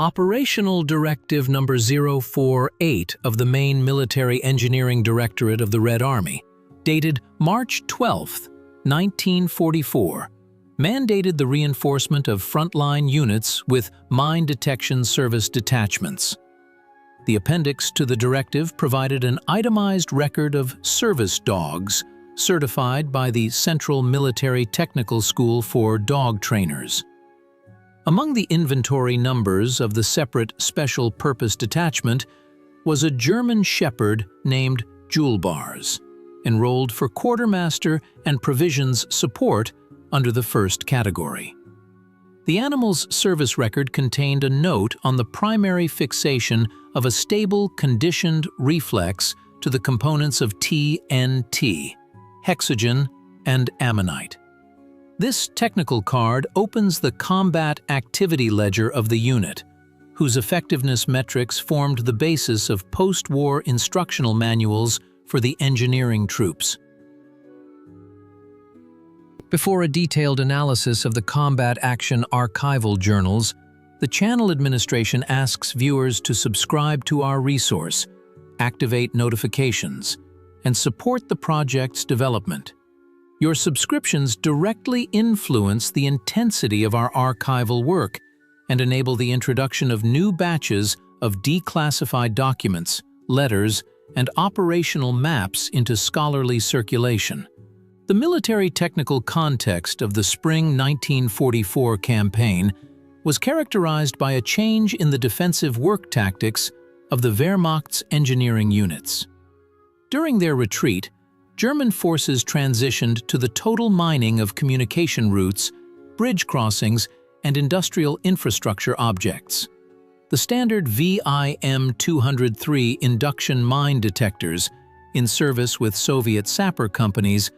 Operational Directive Number 048 of the Main Military Engineering Directorate of the Red Army, dated March 12, 1944, mandated the reinforcement of frontline units with mine detection service detachments. The appendix to the directive provided an itemized record of service dogs certified by the Central Military Technical School for Dog Trainers. Among the inventory numbers of the separate Special Purpose Detachment was a German Shepherd named Dzhulbars, enrolled for quartermaster and provisions support under the first category. The animal's service record contained a note on the primary fixation of a stable conditioned reflex to the components of TNT, hexogen, and ammonite. This technical card opens the combat activity ledger of the unit, whose effectiveness metrics formed the basis of post-war instructional manuals for the engineering troops. Before a detailed analysis of the combat action archival journals, the channel administration asks viewers to subscribe to our resource, activate notifications, and support the project's development. Your subscriptions directly influence the intensity of our archival work and enable the introduction of new batches of declassified documents, letters, and operational maps into scholarly circulation. The military technical context of the Spring 1944 campaign was characterized by a change in the defensive work tactics of the Wehrmacht's engineering units. During their retreat, German forces transitioned to the total mining of communication routes, bridge crossings, and industrial infrastructure objects. The standard VIM-203 induction mine detectors, in service with Soviet sapper companies,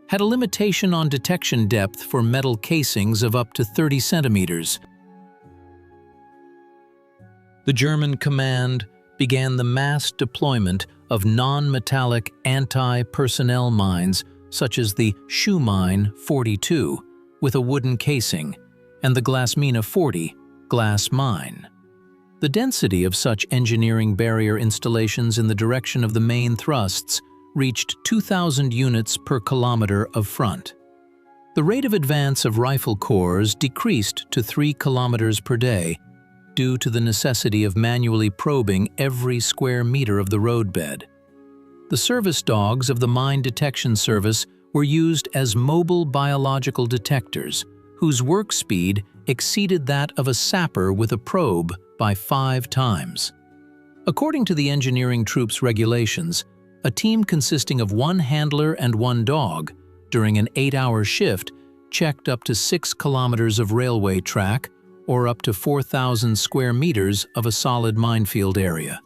had a limitation on detection depth for metal casings of up to 30 centimeters. The German command began the mass deployment of non-metallic anti-personnel mines such as the Shoe Mine 42 with a wooden casing and the Glasmina 40 glass mine. The density of such engineering barrier installations in the direction of the main thrusts reached 2,000 units per kilometer of front. The rate of advance of rifle corps decreased to 3 kilometers per day due to the necessity of manually probing every square meter of the roadbed. The service dogs of the Mine Detection Service were used as mobile biological detectors, whose work speed exceeded that of a sapper with a probe by 5 times. According to the engineering troops regulations, a team consisting of 1 handler and 1 dog, during an 8-hour shift, checked up to 6 kilometers of railway track, or up to 4,000 square meters of a solid minefield area.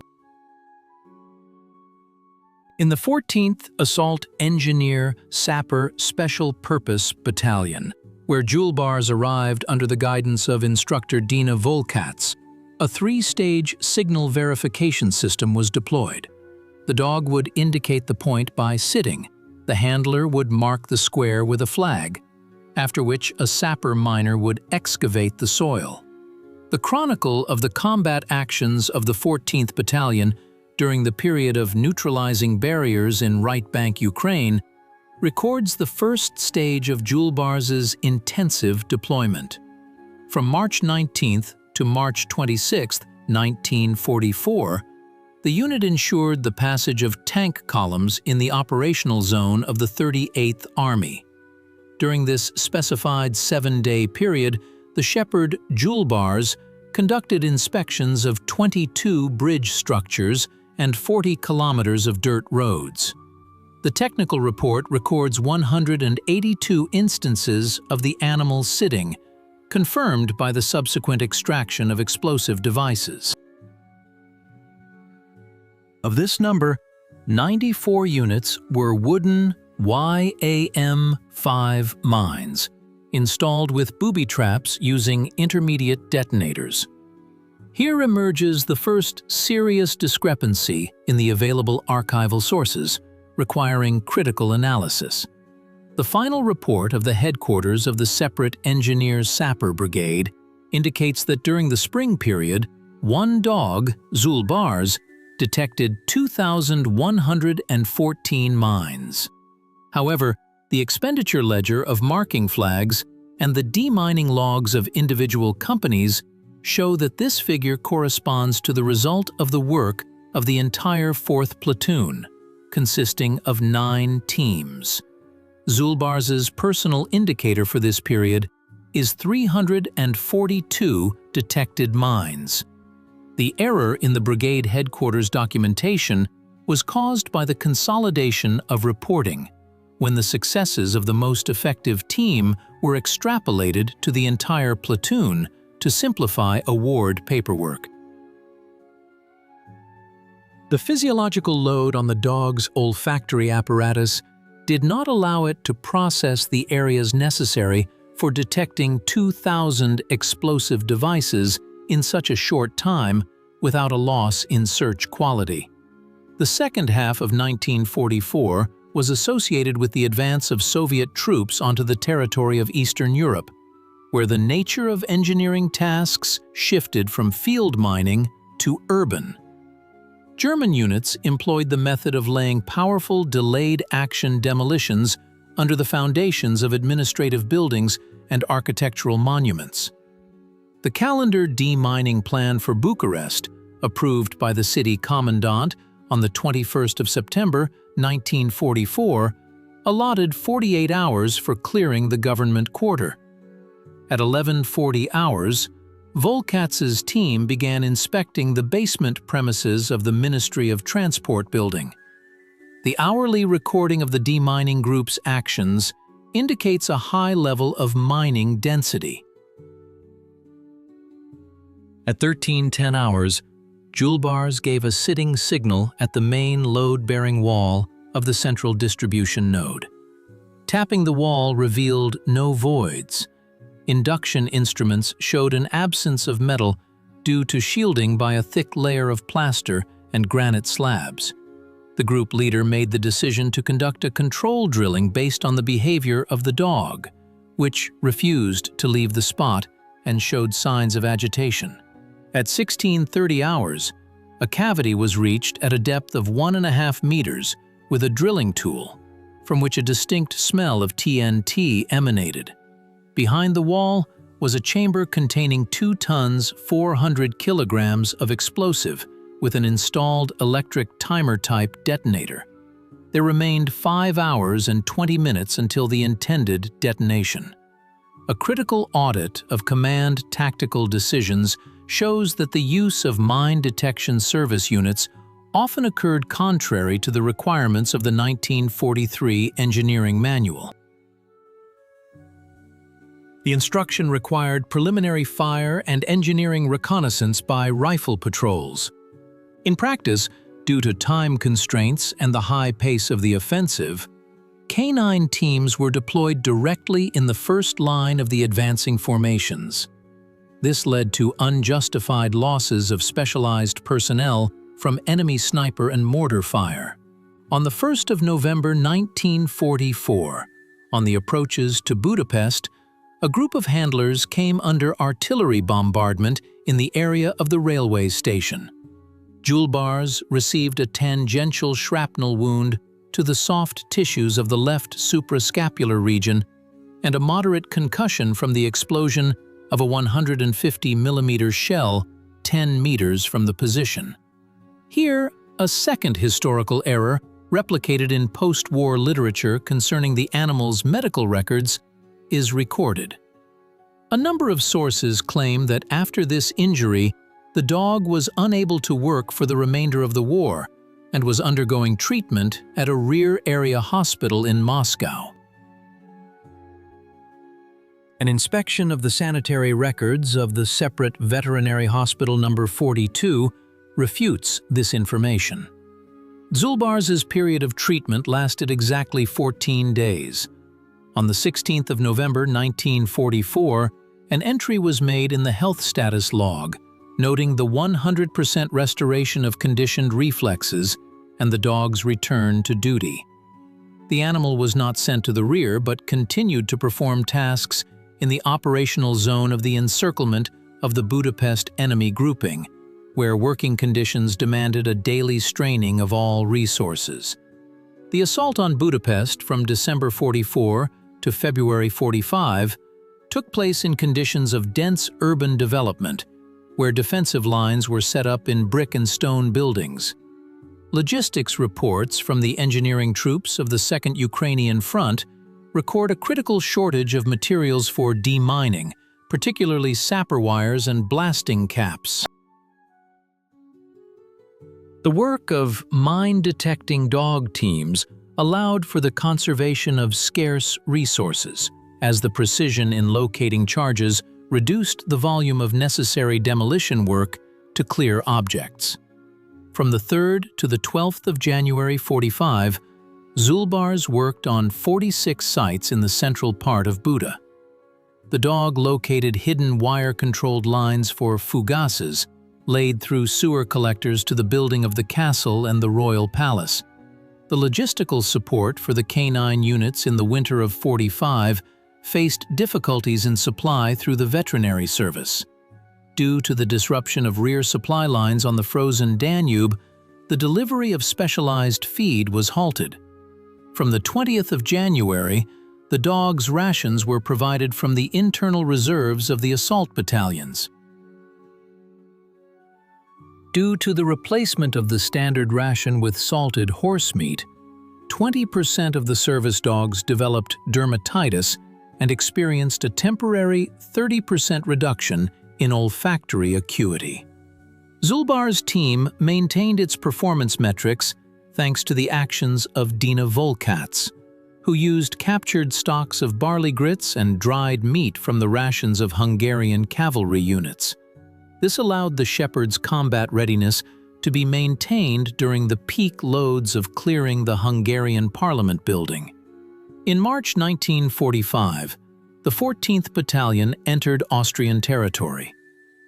In the 14th Assault Engineer Sapper Special Purpose Battalion, where Dzhulbars arrived under the guidance of instructor Dina Volkatz, a 3-stage signal verification system was deployed. The dog would indicate the point by sitting. The handler would mark the square with a flag, after which a sapper miner would excavate the soil. The chronicle of the combat actions of the 14th Battalion during the period of neutralizing barriers in right bank Ukraine records the first stage of Dzhulbars's intensive deployment. From March 19th to March 26, 1944, the unit ensured the passage of tank columns in the operational zone of the 38th Army. During this specified 7-day period, the Shepherd Dzhulbars conducted inspections of 22 bridge structures and 40 kilometers of dirt roads. The technical report records 182 instances of the animal sitting, confirmed by the subsequent extraction of explosive devices. Of this number, 94 units were wooden YAM-5 mines, installed with booby traps using intermediate detonators. Here emerges the first serious discrepancy in the available archival sources, requiring critical analysis. The final report of the headquarters of the separate Engineers Sapper Brigade indicates that during the spring period, one dog, Dzhulbars, detected 2,114 mines. However, the expenditure ledger of marking flags and the demining logs of individual companies show that this figure corresponds to the result of the work of the entire 4th platoon, consisting of 9 teams. Dzhulbars's personal indicator for this period is 342 detected mines. The error in the brigade headquarters documentation was caused by the consolidation of reporting, when the successes of the most effective team were extrapolated to the entire platoon to simplify award paperwork. The physiological load on the dog's olfactory apparatus did not allow it to process the areas necessary for detecting 2,000 explosive devices in such a short time without a loss in search quality. The second half of 1944 was associated with the advance of Soviet troops onto the territory of Eastern Europe, where the nature of engineering tasks shifted from field mining to urban. German units employed the method of laying powerful delayed action demolitions under the foundations of administrative buildings and architectural monuments. The calendar demining plan for Bucharest, approved by the city commandant on the 21st of September 1944, allotted 48 hours for clearing the government quarter. At 11:40 hours, Volkatz's team began inspecting the basement premises of the Ministry of Transport building. The hourly recording of the demining group's actions indicates a high level of mining density. At 13:10 hours, Dzhulbars gave a sitting signal at the main load-bearing wall of the central distribution node. Tapping the wall revealed no voids. Induction instruments showed an absence of metal due to shielding by a thick layer of plaster and granite slabs. The group leader made the decision to conduct a control drilling based on the behavior of the dog, which refused to leave the spot and showed signs of agitation. At 16:30 hours, a cavity was reached at a depth of 1.5 meters with a drilling tool, from which a distinct smell of TNT emanated. Behind the wall was a chamber containing 2 tons 400 kilograms of explosive with an installed electric timer-type detonator. There remained 5 hours and 20 minutes until the intended detonation. A critical audit of command tactical decisions shows that the use of mine detection service units often occurred contrary to the requirements of the 1943 engineering manual. The instruction required preliminary fire and engineering reconnaissance by rifle patrols. In practice, due to time constraints and the high pace of the offensive, K-9 teams were deployed directly in the first line of the advancing formations. This led to unjustified losses of specialized personnel from enemy sniper and mortar fire. On the 1st of November 1944, on the approaches to Budapest, a group of handlers came under artillery bombardment in the area of the railway station. Dzhulbars received a tangential shrapnel wound to the soft tissues of the left suprascapular region and a moderate concussion from the explosion of a 150 mm shell 10 meters from the position. Here, a second historical error replicated in post-war literature concerning the animal's medical records is recorded. A number of sources claim that after this injury, the dog was unable to work for the remainder of the war and was undergoing treatment at a rear area hospital in Moscow. An inspection of the sanitary records of the separate veterinary hospital number 42 refutes this information. Dzhulbars's period of treatment lasted exactly 14 days. On the 16th of November 1944, an entry was made in the health status log, noting the 100% restoration of conditioned reflexes and the dog's return to duty. The animal was not sent to the rear but continued to perform tasks in the operational zone of the encirclement of the Budapest enemy grouping, where working conditions demanded a daily straining of all resources. The assault on Budapest from December 44 to February 45 took place in conditions of dense urban development, where defensive lines were set up in brick and stone buildings. Logistics reports from the engineering troops of the Second Ukrainian Front record a critical shortage of materials for demining, particularly sapper wires and blasting caps. The work of mine-detecting dog teams allowed for the conservation of scarce resources, as the precision in locating charges reduced the volume of necessary demolition work to clear objects. From the 3rd to the 12th of January 45, Dzhulbars worked on 46 sites in the central part of Buda. The dog located hidden wire-controlled lines for fugases, laid through sewer collectors to the building of the castle and the royal palace. The logistical support for the canine units in the winter of 45 faced difficulties in supply through the veterinary service. Due to the disruption of rear supply lines on the frozen Danube, the delivery of specialized feed was halted. From the 20th of January, the dogs' rations were provided from the internal reserves of the assault battalions. Due to the replacement of the standard ration with salted horse meat, 20% of the service dogs developed dermatitis and experienced a temporary 30% reduction in olfactory acuity. Dzhulbars' team maintained its performance metrics thanks to the actions of Dina Volkats, who used captured stocks of barley grits and dried meat from the rations of Hungarian cavalry units. This allowed the Shepherds' combat readiness to be maintained during the peak loads of clearing the Hungarian Parliament building. In March 1945, the 14th Battalion entered Austrian territory.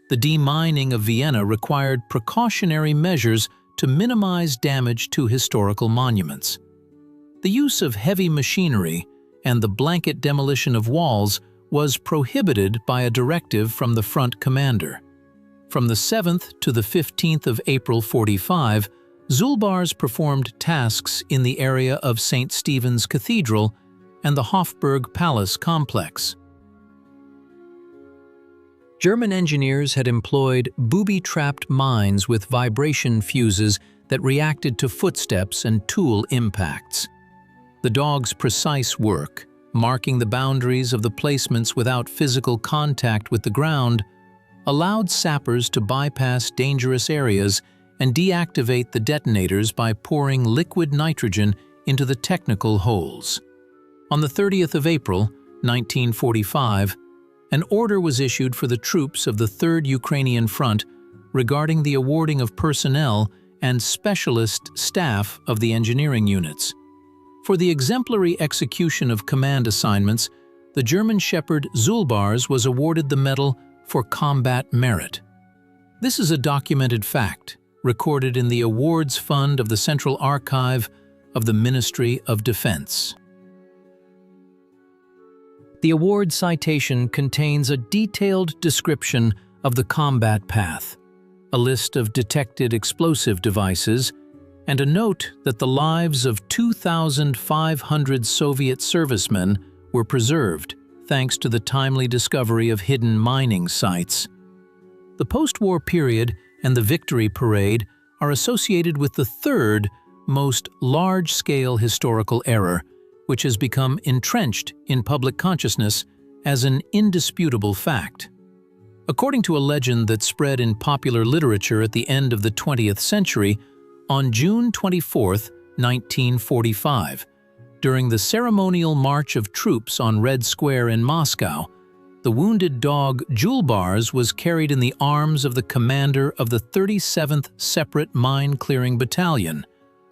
The demining of Vienna required precautionary measures to minimize damage to historical monuments. The use of heavy machinery and the blanket demolition of walls was prohibited by a directive from the front commander. From the 7th to the 15th of April 45, Dzhulbars performed tasks in the area of St. Stephen's Cathedral and the Hofburg Palace complex. German engineers had employed booby-trapped mines with vibration fuses that reacted to footsteps and tool impacts. The dogs' precise work, marking the boundaries of the placements without physical contact with the ground, allowed sappers to bypass dangerous areas and deactivate the detonators by pouring liquid nitrogen into the technical holes. On the 30th of April, 1945, an order was issued for the troops of the 3rd Ukrainian Front regarding the awarding of personnel and specialist staff of the engineering units. For the exemplary execution of command assignments, the German Shepherd Dzhulbars was awarded the Medal for Combat Merit. This is a documented fact, recorded in the Awards Fund of the Central Archive of the Ministry of Defense. The award citation contains a detailed description of the combat path, a list of detected explosive devices, and a note that the lives of 2,500 Soviet servicemen were preserved thanks to the timely discovery of hidden mining sites. The post-war period and the Victory Parade are associated with the third most large-scale historical error, which has become entrenched in public consciousness as an indisputable fact. According to a legend that spread in popular literature at the end of the 20th century, on June 24, 1945, during the ceremonial march of troops on Red Square in Moscow, the wounded dog Dzhulbars was carried in the arms of the commander of the 37th Separate Mine-Clearing Battalion,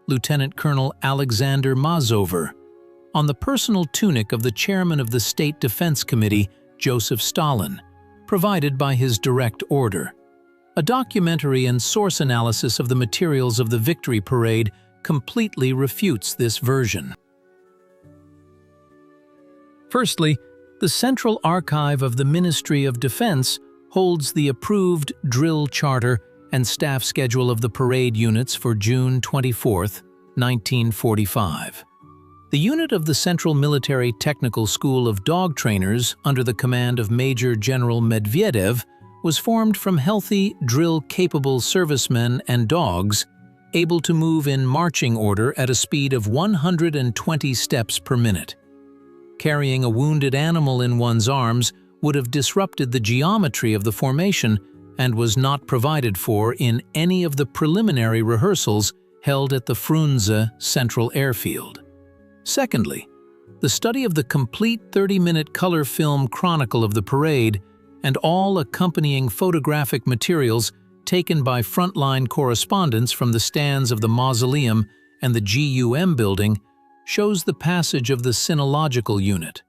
Lieutenant Colonel Alexander Mazover, on the personal tunic of the chairman of the State Defense Committee, Joseph Stalin, provided by his direct order. A documentary and source analysis of the materials of the Victory Parade completely refutes this version. Firstly, the Central Archive of the Ministry of Defense holds the approved drill charter and staff schedule of the parade units for June 24, 1945. The unit of the Central Military Technical School of Dog Trainers under the command of Major General Medvedev was formed from healthy, drill-capable servicemen and dogs able to move in marching order at a speed of 120 steps per minute. Carrying a wounded animal in one's arms would have disrupted the geometry of the formation and was not provided for in any of the preliminary rehearsals held at the Frunze Central Airfield. Secondly, the study of the complete 30-minute color film chronicle of the parade and all accompanying photographic materials taken by frontline correspondents from the stands of the Mausoleum and the GUM building shows the passage of the Sinological unit.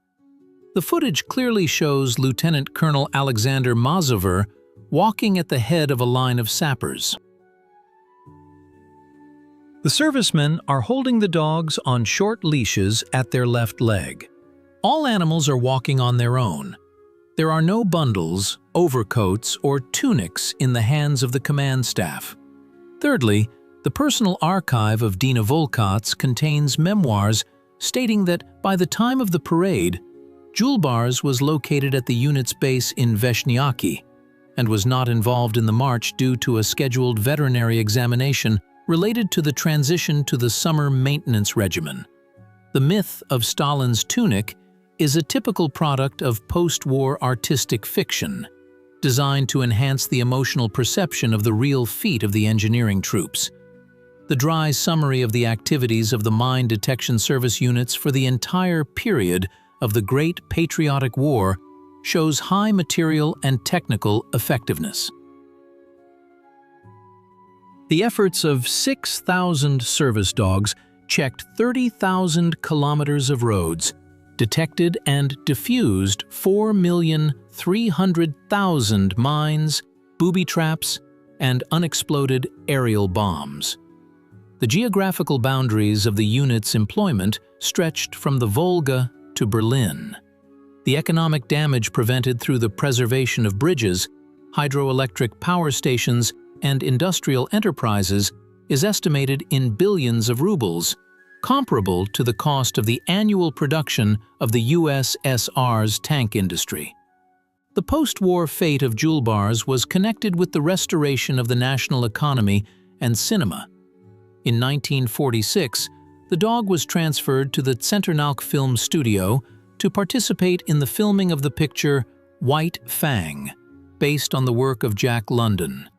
The footage clearly shows Lieutenant Colonel Alexander Mazover walking at the head of a line of sappers. The servicemen are holding the dogs on short leashes at their left leg. All animals are walking on their own. There are no bundles, overcoats, or tunics in the hands of the command staff. Thirdly, the personal archive of Dina Volkats contains memoirs stating that by the time of the parade, Dzhulbars was located at the unit's base in Veshniaki and was not involved in the march due to a scheduled veterinary examination related to the transition to the summer maintenance regimen. The myth of Stalin's tunic is a typical product of post-war artistic fiction, designed to enhance the emotional perception of the real feat of the engineering troops. The dry summary of the activities of the mine detection service units for the entire period of the Great Patriotic War shows high material and technical effectiveness. The efforts of 6,000 service dogs checked 30,000 kilometers of roads, detected and defused 4,300,000 mines, booby traps, and unexploded aerial bombs. The geographical boundaries of the unit's employment stretched from the Volga to Berlin. The economic damage prevented through the preservation of bridges, hydroelectric power stations, and industrial enterprises is estimated in billions of rubles, comparable to the cost of the annual production of the USSR's tank industry. The post-war fate of Dzhulbars was connected with the restoration of the national economy and cinema. In 1946, the dog was transferred to the Centernalk Film Studio to participate in the filming of the picture White Fang, based on the work of Jack London.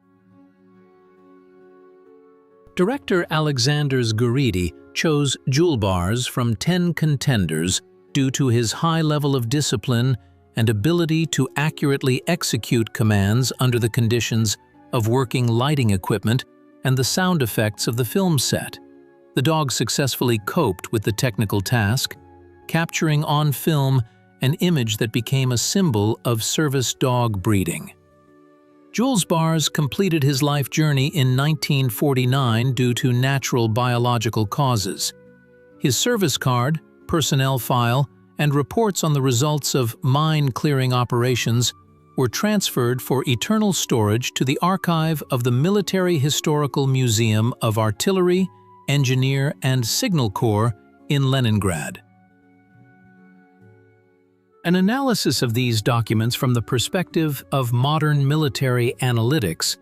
Director Alexander Zguridi chose Dzhulbars from 10 contenders due to his high level of discipline and ability to accurately execute commands under the conditions of working lighting equipment and the sound effects of the film set. The dog successfully coped with the technical task, capturing on film an image that became a symbol of service dog breeding. Dzhulbars completed his life journey in 1949 due to natural biological causes. His service card, personnel file, and reports on the results of mine-clearing operations were transferred for eternal storage to the archive of the Military Historical Museum of Artillery, Engineer, and Signal Corps in Leningrad. An analysis of these documents from the perspective of modern military analytics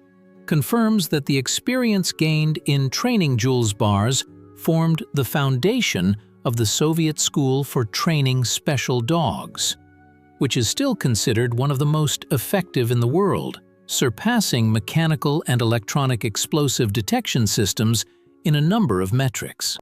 confirms that the experience gained in training Dzhulbars formed the foundation of the Soviet School for Training Special Dogs, which is still considered one of the most effective in the world, surpassing mechanical and electronic explosive detection systems in a number of metrics.